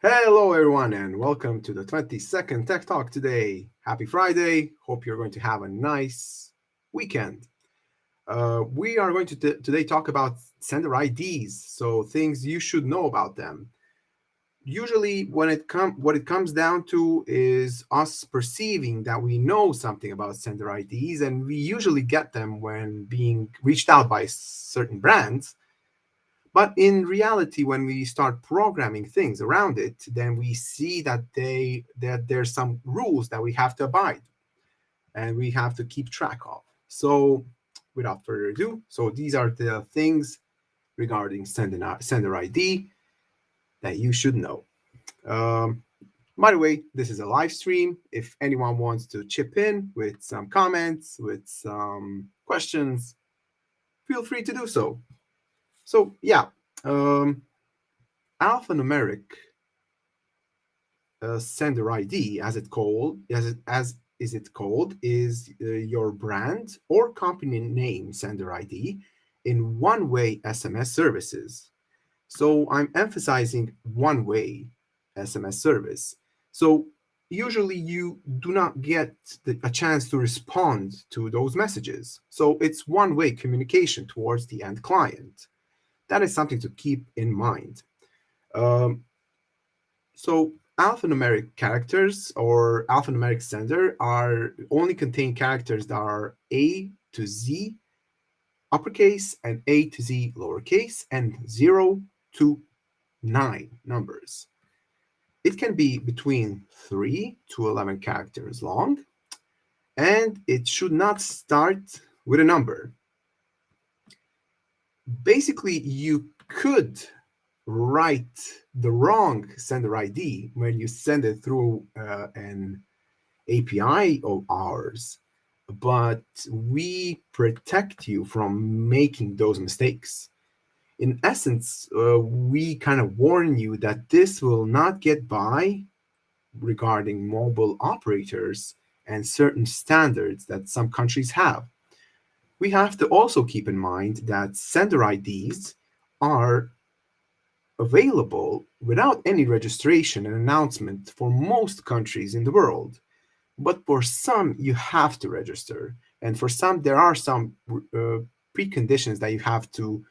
Hello, everyone, and welcome to the 22nd Tech Talk today. Happy Friday. Hope you're going to have a nice weekend. We are going to today talk about sender IDs, so things you should know about them. Usually, what it comes down to is us perceiving that we know something about sender IDs, and we usually get them when being reached out by certain brands. But in reality, when we start programming things around it, then we see that there's some rules that we have to abide and we have to keep track of. So without further ado, so these are the things regarding sender ID that you should know. By the way, this is a live stream. If anyone wants to chip in with some comments, with some questions, feel free to do so. So yeah, alphanumeric sender ID, as it called, is your brand or company name sender ID in one-way SMS services. So I'm emphasizing one-way SMS service. So usually you do not get a chance to respond to those messages. So it's one-way communication towards the end client. That is something to keep in mind. So alphanumeric characters or alphanumeric sender are only contain characters that are A to Z uppercase and A to Z lowercase and 0 to 9 numbers. It can be between 3 to 11 characters long, and it should not start with a number. Basically, you could write the wrong sender ID when you send it through an API of ours, but we protect you from making those mistakes. In essence, we kind of warn you that this will not get by regarding mobile operators and certain standards that some countries have. We have to also keep in mind that sender IDs are available without any registration and announcement for most countries in the world. But for some, you have to register. And for some, there are some preconditions that you have to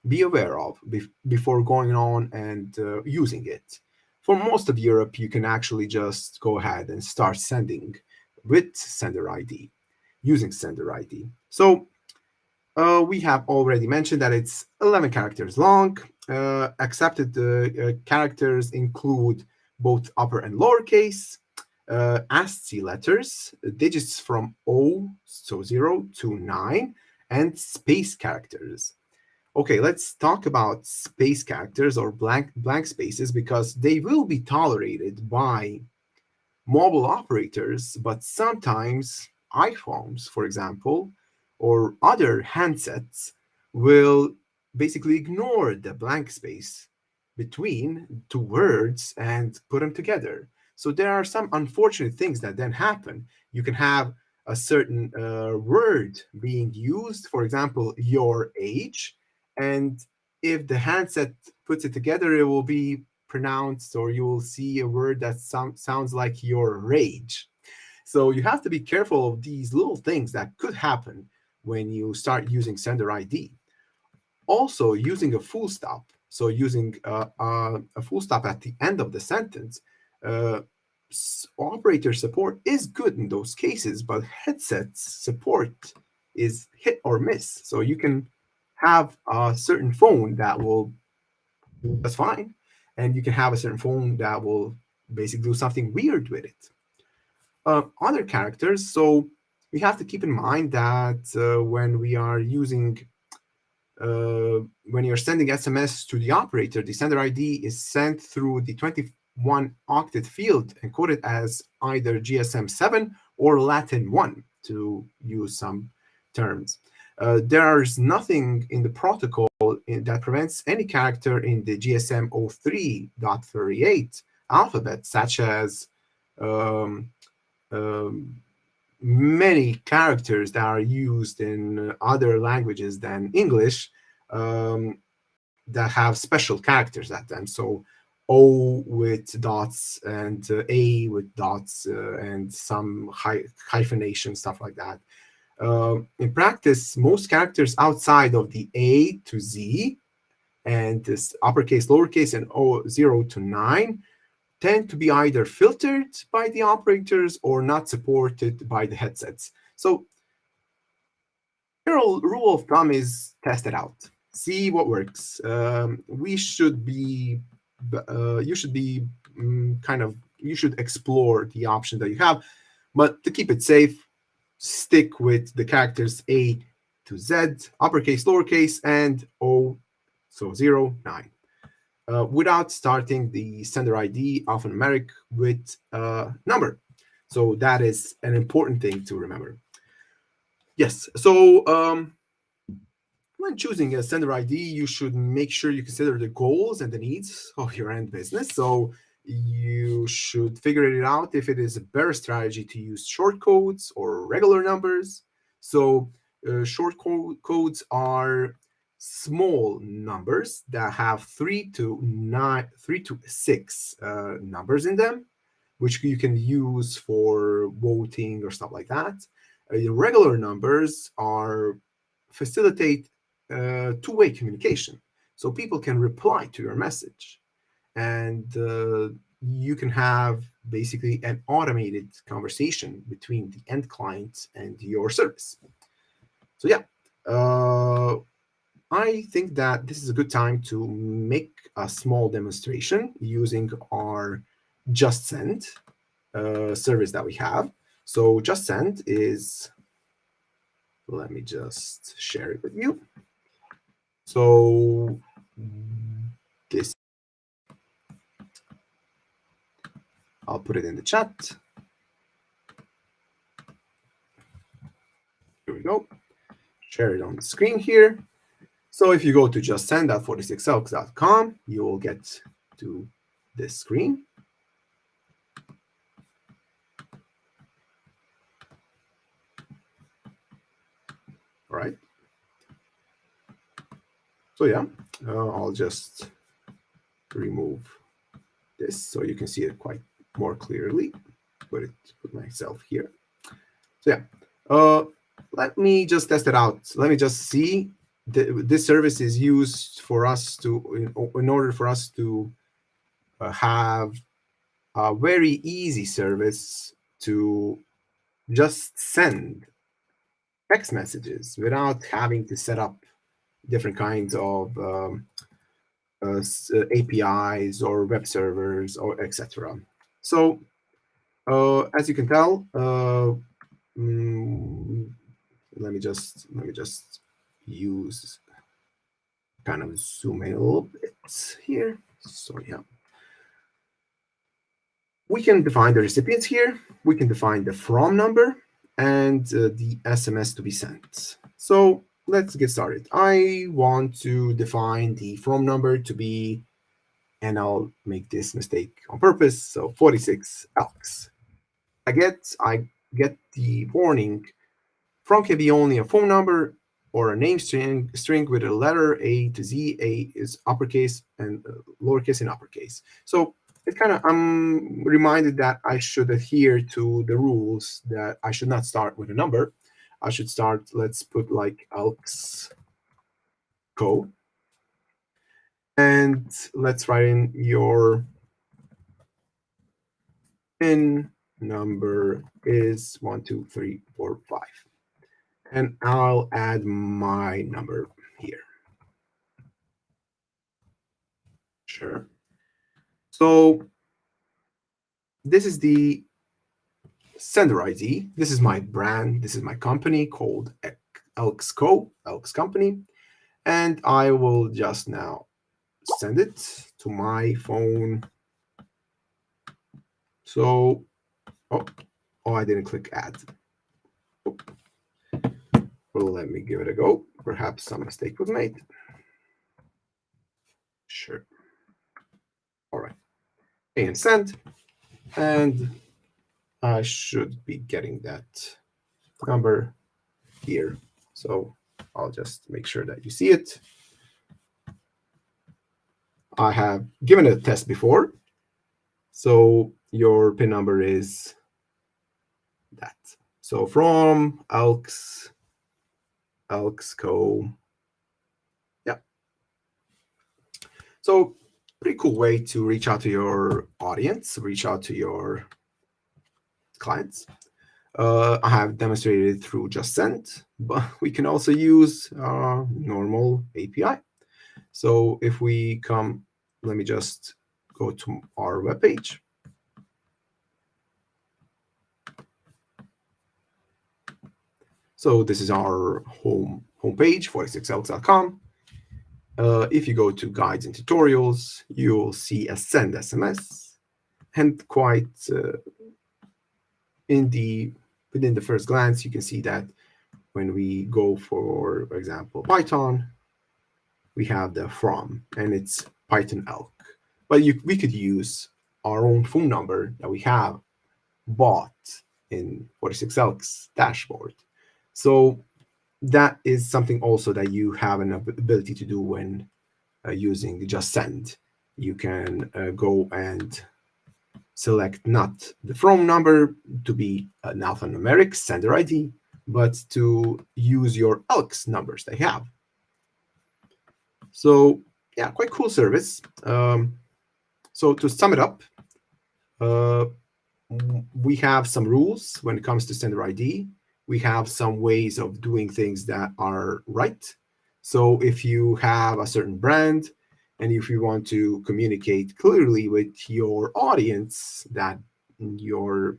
be aware of before going on and using it. For most of Europe, you can actually just go ahead and start sending with sender ID, using sender ID. So we have already mentioned that it's 11 characters long. Accepted characters include both upper and lowercase, ASCII letters, digits from 0 to 9, and space characters. Okay, let's talk about space characters or blank spaces because they will be tolerated by mobile operators, but sometimes iPhones, for example, or other handsets will basically ignore the blank space between two words and put them together. So there are some unfortunate things that then happen. You can have a certain word being used, for example, your age, and if the handset puts it together, it will be pronounced, or you will see a word that sounds like your rage. So you have to be careful of these little things that could happen when you start using sender ID. Also, using a full stop, so using a full stop at the end of the sentence, operator support is good in those cases, but headset support is hit or miss. So you can have a certain phone that will do just fine, and you can have a certain phone that will basically do something weird with it. Other characters, so we have to keep in mind that when we are using, when you're sending SMS to the operator, the sender ID is sent through the 21 octet field encoded as either GSM 7 or Latin 1, to use some terms. There's nothing in the protocol that prevents any character in the GSM 03.38 alphabet, such as um, um, many characters that are used in other languages than English, that have special characters at them. So O with dots and A with dots and some hyphenation, stuff like that. In practice, most characters outside of the A to Z and this uppercase, lowercase, and O 0 to 9 tend to be either filtered by the operators or not supported by the headsets. So general rule of thumb is test it out, see what works. You should be you should explore the option that you have, but to keep it safe, stick with the characters A to Z, uppercase, lowercase, and O, so 0, 9. Without starting the sender ID alphanumeric with a number. So that is an important thing to remember. Yes, so when choosing a sender ID, you should make sure you consider the goals and the needs of your end business. So you should figure it out if it is a better strategy to use short codes or regular numbers. So short codes are small numbers that have 3 to 6 numbers in them, which you can use for voting or stuff like that. Regular numbers are facilitate two-way communication, so people can reply to your message, and you can have basically an automated conversation between the end client and your service. So yeah, I think that this is a good time to make a small demonstration using our Just Send service that we have. So Just Send is, let me just share it with you. So this, I'll put it in the chat. Here we go. Share it on the screen here. So if you go to justsend.46elks.com, you will get to this screen. All right. So yeah, I'll just remove this so you can see it quite more clearly. Put myself here. So yeah, let me just test it out. Let me just see. This service is used for us to, in order for us to have a very easy service to just send text messages without having to set up different kinds of APIs or web servers or etc. So as you can tell, let me just use kind of zoom in a little bit here. So yeah, we can define the recipients here. We can define the from number and the SMS to be sent. So let's get started. I want to define the from number to be, and I'll make this mistake on purpose, so 46 elks. I get the warning, from can be only a phone number or a name string with a letter A to Z. A is uppercase and lowercase in uppercase. So it kind of, I'm reminded that I should adhere to the rules, that I should not start with a number. I should start, let's put like ElkCo. And let's write in your PIN number is 1, 2, 3, 4, 5. And I'll add my number here. Sure. So this is the sender ID. This is my brand. This is my company called ElkCo, Elk's Company. And I will just now send it to my phone. So, oh, I didn't click add. Oh. Well, let me give it a go. Perhaps some mistake was made. Sure. All right. And send. And I should be getting that number here. So I'll just make sure that you see it. I have given a test before. So your PIN number is that. So from ElkCo. Yeah. So pretty cool way to reach out to your audience, reach out to your clients. I have demonstrated it through Just Send, but we can also use normal API. So if we come, let me just go to our webpage. So this is our homepage, 46elks.com. If you go to guides and tutorials, you'll see a send SMS, and quite within the first glance, you can see that when we go for example, Python, we have the from, and it's Python Elk. But we could use our own phone number that we have bought in 46elk's dashboard. So that is something also that you have an ability to do when using Just Send. You can go and select not the from number to be an alphanumeric sender ID, but to use your ELK's numbers they have. So yeah, quite cool service. So to sum it up, we have some rules when it comes to sender ID. We have some ways of doing things that are right. So if you have a certain brand, and if you want to communicate clearly with your audience that you're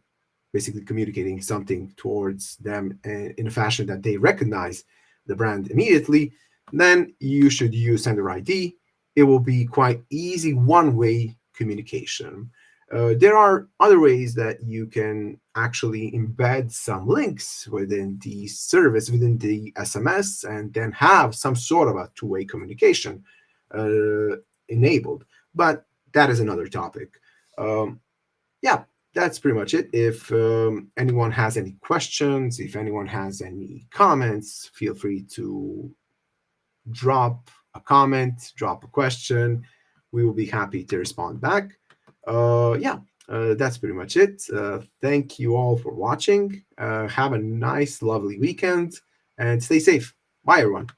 basically communicating something towards them in a fashion that they recognize the brand immediately, then you should use sender ID. It will be quite easy one-way communication. There are other ways that you can actually embed some links within the service, within the SMS, and then have some sort of a two-way communication enabled. But that is another topic. Yeah, that's pretty much it. If anyone has any questions, if anyone has any comments, feel free to drop a comment, drop a question. We will be happy to respond back. Yeah, that's pretty much it. Thank you all for watching. Have a nice, lovely weekend and stay safe. Bye, everyone.